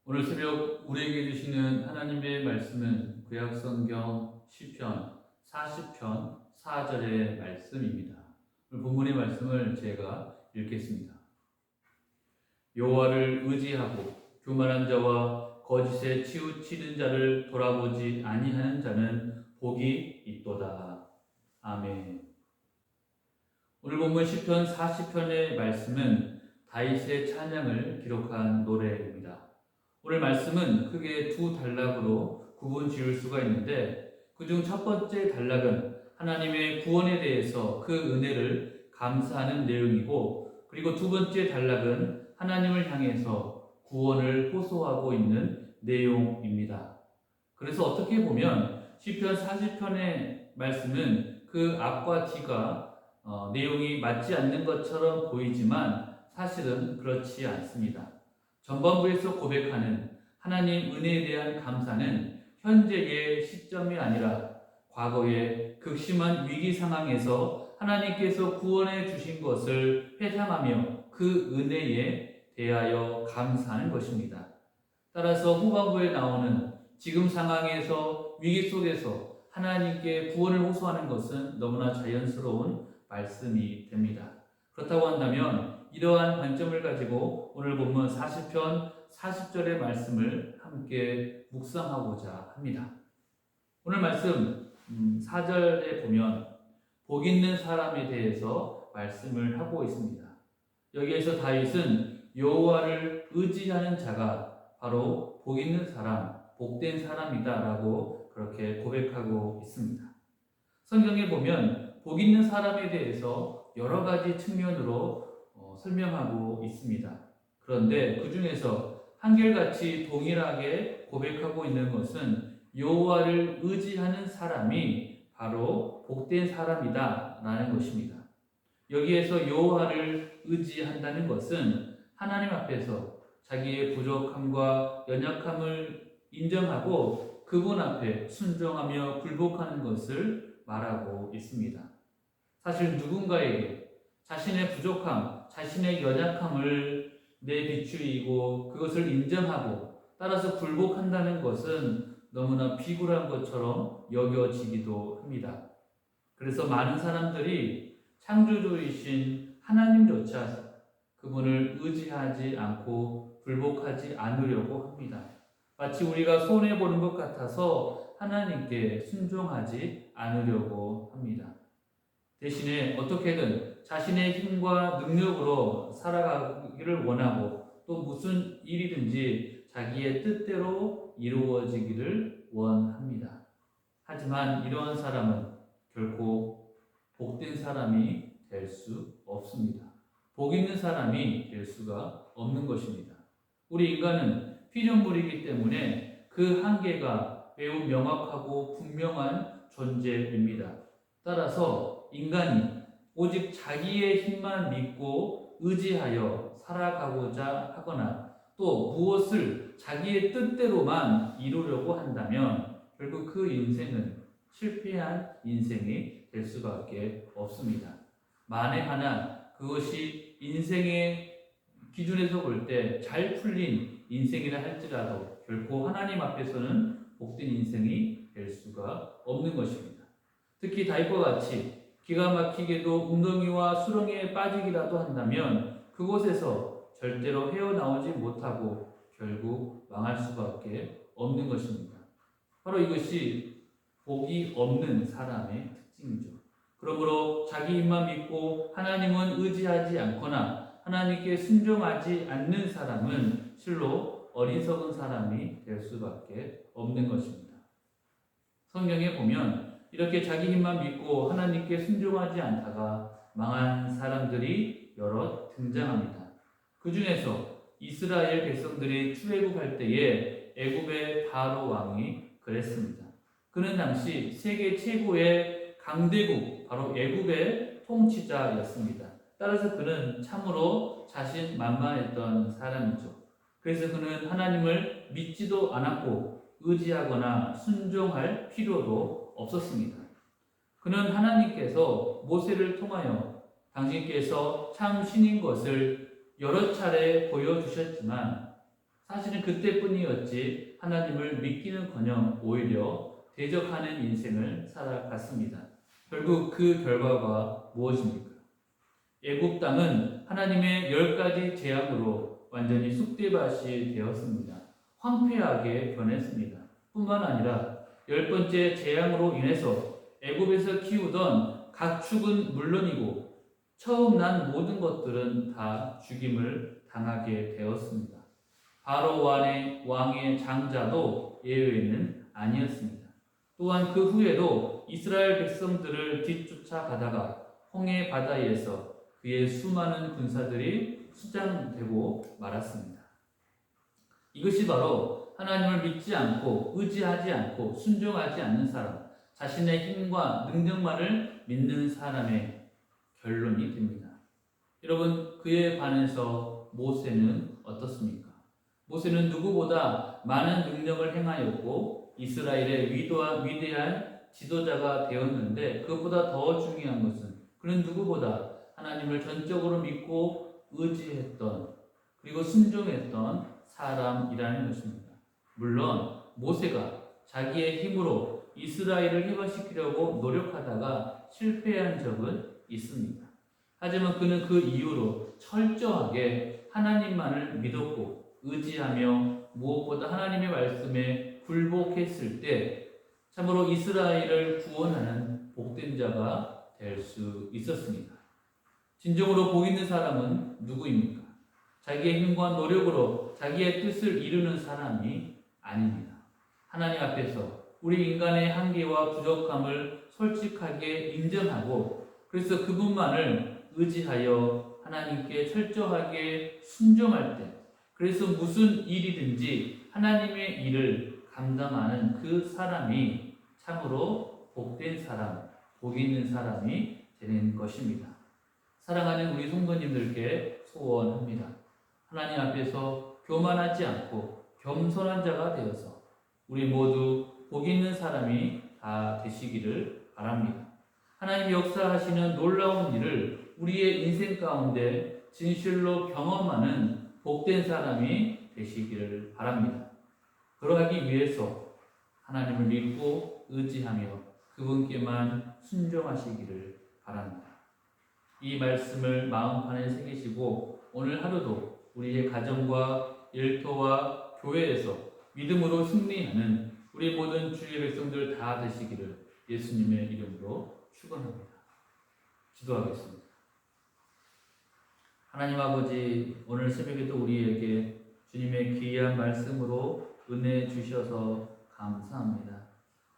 오늘 새벽 우리에게 주시는 하나님의 말씀은 구약성경 시편 40편 4절의 말씀입니다. 오늘 본문의 말씀을 제가 읽겠습니다. 여호와를 의지하고 교만한 자와 거짓에 치우치는 자를 돌아보지 아니하는 자는 복이 있도다. 아멘. 오늘 본문 시편 40편의 말씀은 다윗의 찬양을 기록한 노래입니다. 오늘 말씀은 크게 두 단락으로 구분 지을 수가 있는데 그중 첫 번째 단락은 하나님의 구원에 대해서 그 은혜를 감사하는 내용이고, 그리고 두 번째 단락은 하나님을 향해서 구원을 호소하고 있는 내용입니다. 그래서 어떻게 보면 시편 40편의 말씀은 그 앞과 뒤가 내용이 맞지 않는 것처럼 보이지만 사실은 그렇지 않습니다. 전반부에서 고백하는 하나님 은혜에 대한 감사는 현재의 시점이 아니라 과거의 극심한 위기 상황에서 하나님께서 구원해 주신 것을 회상하며 그 은혜에 대하여 감사하는 것입니다. 따라서 후반부에 나오는 지금 상황에서 위기 속에서 하나님께 구원을 호소하는 것은 너무나 자연스러운 말씀이 됩니다. 그렇다고 한다면 이러한 관점을 가지고 오늘 본문 40편 40절의 말씀을 함께 묵상하고자 합니다. 오늘 말씀 4절에 보면 복 있는 사람에 대해서 말씀을 하고 있습니다. 여기에서 다윗은 여호와를 의지하는 자가 바로 복 있는 사람, 복된 사람이다 라고 그렇게 고백하고 있습니다. 성경에 보면 복 있는 사람에 대해서 여러 가지 측면으로 설명하고 있습니다. 그런데 그 중에서 한결같이 동일하게 고백하고 있는 것은 여호와를 의지하는 사람이 바로 복된 사람이다 라는 것입니다. 여기에서 여호와를 의지한다는 것은 하나님 앞에서 자기의 부족함과 연약함을 인정하고 그분 앞에 순종하며 굴복하는 것을 말하고 있습니다. 사실 누군가에게 자신의 부족함, 자신의 연약함을 내비추이고 그것을 인정하고 따라서 굴복한다는 것은 너무나 비굴한 것처럼 여겨지기도 합니다. 그래서 많은 사람들이 창조주이신 하나님조차 그분을 의지하지 않고 굴복하지 않으려고 합니다. 마치 우리가 손해보는 것 같아서 하나님께 순종하지 않으려고 합니다. 대신에 어떻게든 자신의 힘과 능력으로 살아가기를 원하고 또 무슨 일이든지 자기의 뜻대로 이루어지기를 원합니다. 하지만 이러한 사람은 결코 복된 사람이 될 수 없습니다. 복 있는 사람이 될 수가 없는 것입니다. 우리 인간은 피조물이기 때문에 그 한계가 매우 명확하고 분명한 존재입니다. 따라서 인간이 오직 자기의 힘만 믿고 의지하여 살아가고자 하거나 또 무엇을 자기의 뜻대로만 이루려고 한다면 결국 그 인생은 실패한 인생이 될 수밖에 없습니다. 만에 하나 그것이 인생의 기준에서 볼 때 잘 풀린 인생이라 할지라도 결코 하나님 앞에서는 복된 인생이 될 수가 없는 것입니다. 특히 다윗과 같이 기가 막히게도 웅덩이와 수렁에 빠지기라도 한다면 그곳에서 절대로 헤어나오지 못하고 결국 망할 수밖에 없는 것입니다. 바로 이것이 복이 없는 사람의 특징이죠. 그러므로 자기 힘만 믿고 하나님은 의지하지 않거나 하나님께 순종하지 않는 사람은 실로 어리석은 사람이 될 수밖에 없는 것입니다. 성경에 보면 이렇게 자기 힘만 믿고 하나님께 순종하지 않다가 망한 사람들이 여러 등장합니다. 그 중에서 이스라엘 백성들이 출애굽할 때에 애굽의 바로 왕이 그랬습니다. 그는 당시 세계 최고의 강대국 바로 애굽의 통치자였습니다. 따라서 그는 참으로 자신만만했던 사람이죠. 그래서 그는 하나님을 믿지도 않았고 의지하거나 순종할 필요도 없었습니다. 그는 하나님께서 모세를 통하여 당신께서 참 신인 것을 여러 차례 보여주셨지만 사실은 그때뿐이었지 하나님을 믿기는커녕 오히려 대적하는 인생을 살아갔습니다. 결국 그 결과가 무엇입니까? 애굽 땅은 하나님의 10가지 재앙으로 완전히 쑥대밭이 되었습니다. 황폐하게 변했습니다. 뿐만 아니라 10번째 재앙으로 인해서 애굽에서 키우던 가축은 물론이고 처음 난 모든 것들은 다 죽임을 당하게 되었습니다. 바로 왕의 장자도 예외는 아니었습니다. 또한 그 후에도 이스라엘 백성들을 뒤쫓아가다가 홍해 바다에서 그의 수많은 군사들이 수장되고 말았습니다. 이것이 바로 하나님을 믿지 않고 의지하지 않고 순종하지 않는 사람, 자신의 힘과 능력만을 믿는 사람의 결론이 됩니다. 여러분, 그에 반해서 모세는 어떻습니까? 모세는 누구보다 많은 능력을 행하였고 이스라엘의 위대한 지도자가 되었는데, 그것보다 더 중요한 것은 그는 누구보다 하나님을 전적으로 믿고 의지했던, 그리고 순종했던 사람이라는 것입니다. 물론 모세가 자기의 힘으로 이스라엘을 해방시키려고 노력하다가 실패한 적은 있습니다. 하지만 그는 그 이후로 철저하게 하나님만을 믿었고 의지하며 무엇보다 하나님의 말씀에 굴복했을 때 참으로 이스라엘을 구원하는 복된 자가 될 수 있었습니다. 진정으로 복 있는 사람은 누구입니까? 자기의 힘과 노력으로 자기의 뜻을 이루는 사람이 아닙니다. 하나님 앞에서 우리 인간의 한계와 부족함을 솔직하게 인정하고, 그래서 그분만을 의지하여 하나님께 철저하게 순종할 때, 그래서 무슨 일이든지 하나님의 일을 감당하는 그 사람이 참으로 복된 사람, 복 있는 사람이 되는 것입니다. 사랑하는 우리 성도님들께 소원합니다. 하나님 앞에서 교만하지 않고 겸손한 자가 되어서 우리 모두 복 있는 사람이 다 되시기를 바랍니다. 하나님 역사하시는 놀라운 일을 우리의 인생 가운데 진실로 경험하는 복된 사람이 되시기를 바랍니다. 그러하기 위해서 하나님을 믿고 의지하며 그분께만 순종하시기를 바랍니다. 이 말씀을 마음판에 새기시고 오늘 하루도 우리의 가정과 일터와 교회에서 믿음으로 승리하는 우리 모든 주의 백성들 다 되시기를 예수님의 이름으로 축원합니다. 기도하겠습니다. 하나님 아버지, 오늘 새벽에도 우리에게 주님의 귀한 말씀으로 은혜 주셔서 감사합니다.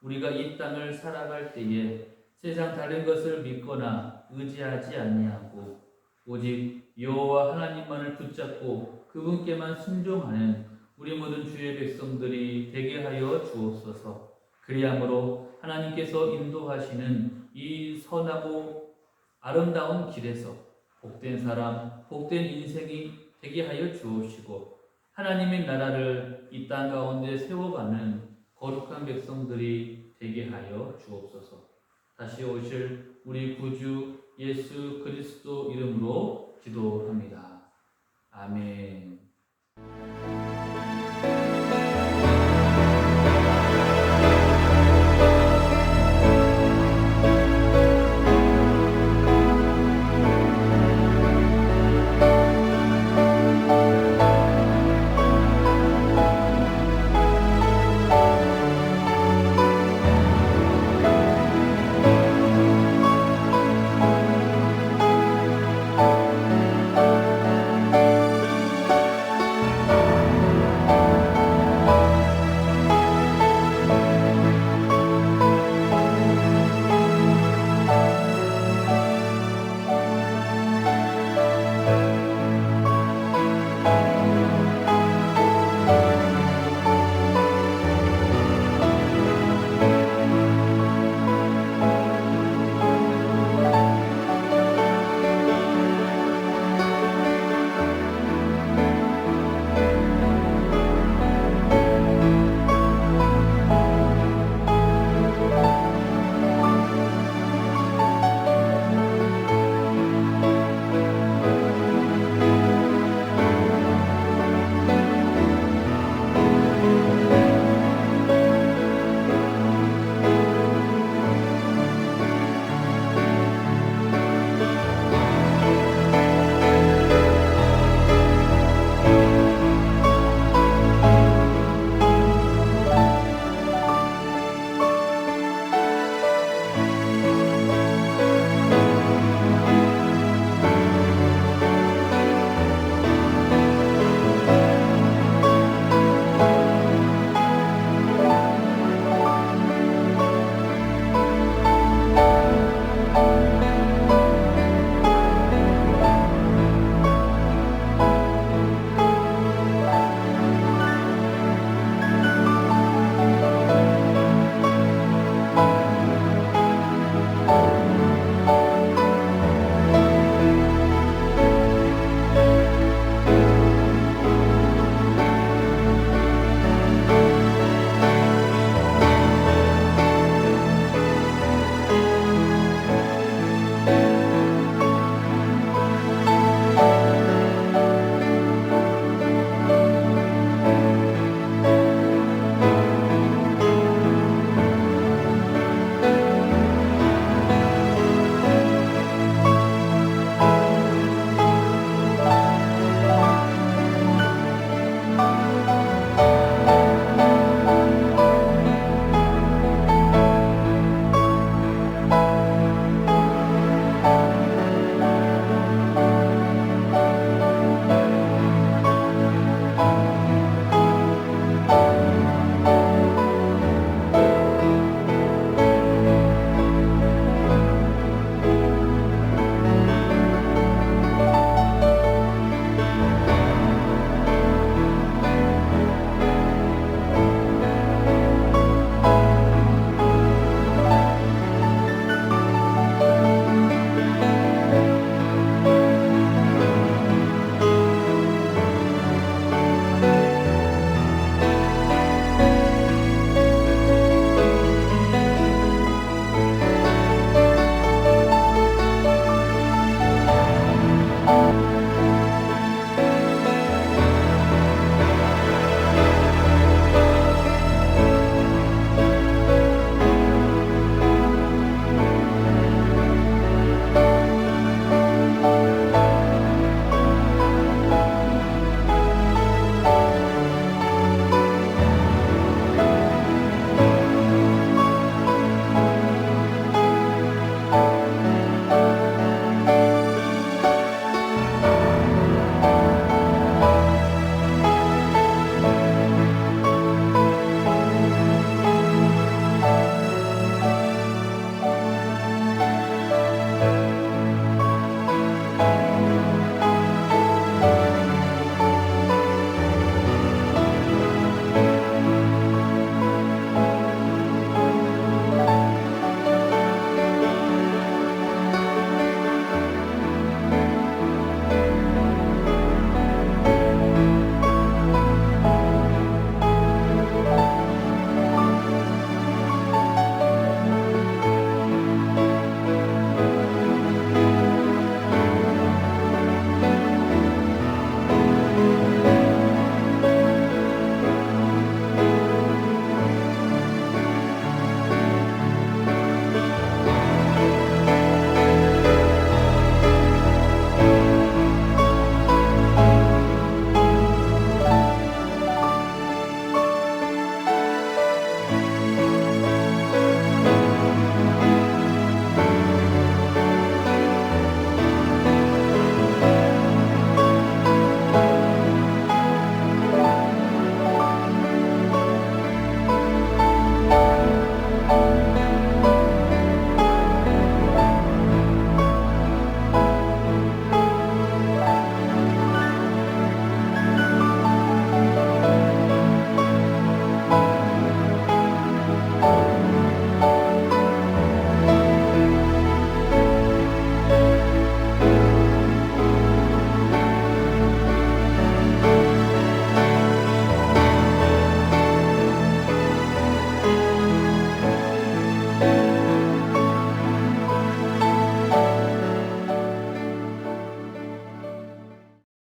우리가 이 땅을 살아갈 때에 세상 다른 것을 믿거나 의지하지 아니하고 오직 여호와 하나님만을 붙잡고 그분께만 순종하는 우리 모든 주의 백성들이 되게 하여 주옵소서. 그리함으로 하나님께서 인도하시는 이 선하고 아름다운 길에서 복된 사람, 복된 인생이 되게 하여 주옵시고, 하나님의 나라를 이 땅 가운데 세워가는 거룩한 백성들이 되게 하여 주옵소서. 다시 오실 우리 구주 예수 그리스도 이름으로 기도합니다. 아멘.